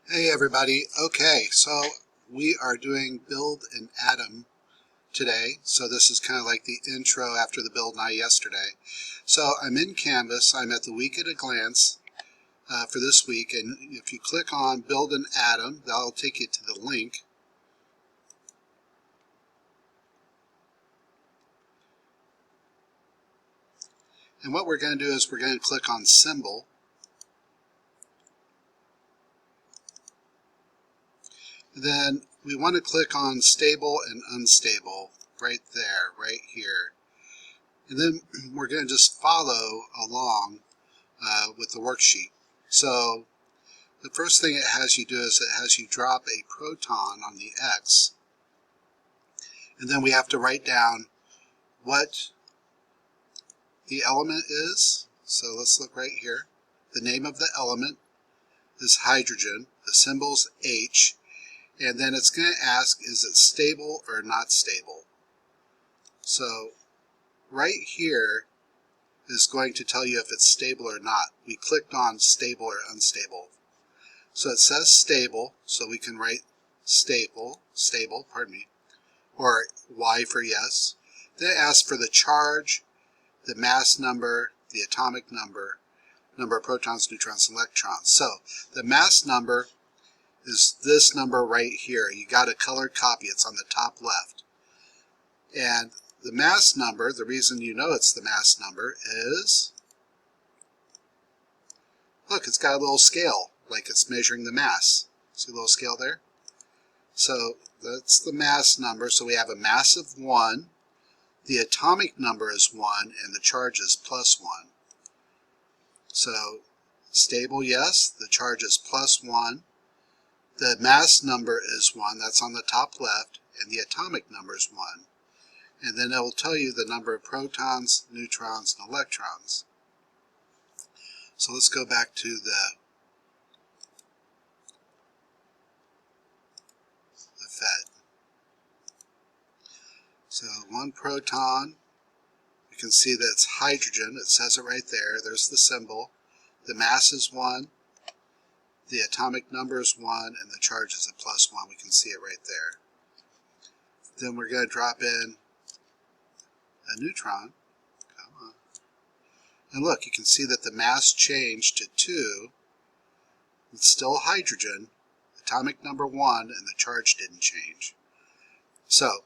Hey everybody. Okay, so we are doing build an atom today. So this is kind of like the intro after the build night yesterday. So I'm in Canvas. I'm at the week at a glance for this week, and if you click on build an atom, that'll take you to the link. And what we're going to do is we're going to click on symbol. Then we want to click on stable and unstable right there, right here. And then we're going to just follow along with the worksheet. So the first thing it has you do is it has you drop a proton on the X. And then we have to write down what the element is. So let's look right here. The name of the element is hydrogen. The symbol's H. And then it's going to ask, is it stable or not stable? So right here is going to tell you if it's stable or not. We clicked on stable or unstable. So it says stable, so we can write stable, or Y for yes. Then it asks for the charge, the mass number, the atomic number, number of protons, neutrons, and electrons. So the mass number is this number right here. You got a colored copy, it's on the top left. And the mass number, the reason you know it's the mass number is, look, it's got a little scale, like it's measuring the mass. See a little scale there? So that's the mass number. So we have a mass of 1. The atomic number is 1, and the charge is +1. So stable, yes. The charge is +1. The mass number is 1. That's on the top left. And the atomic number is 1. And then it will tell you the number of protons, neutrons, and electrons. So let's go back to the FET. So 1 proton, you can see that it's hydrogen. It says it right there. There's the symbol. The mass is 1. The atomic number is 1, and the charge is a +1. We can see it right there. Then we're going to drop in a neutron. Come on. And look, you can see that the mass changed to 2. It's still hydrogen. Atomic number 1, and the charge didn't change. So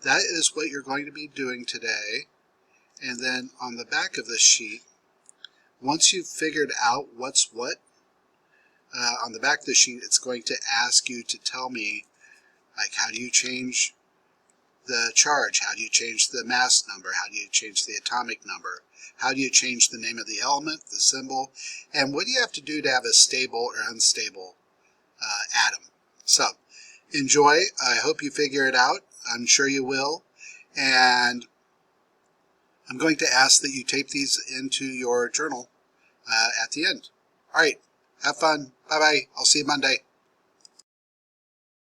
that is what you're going to be doing today. And then on the back of this sheet, once you've figured out what's what, on the back of the sheet, it's going to ask you to tell me, like, how do you change the charge? How do you change the mass number? How do you change the atomic number? How do you change the name of the element, the symbol? And what do you have to do to have a stable or unstable atom? So enjoy. I hope you figure it out. I'm sure you will. And I'm going to ask that you tape these into your journal at the end. All right. Have fun. Bye-bye. I'll see you Monday.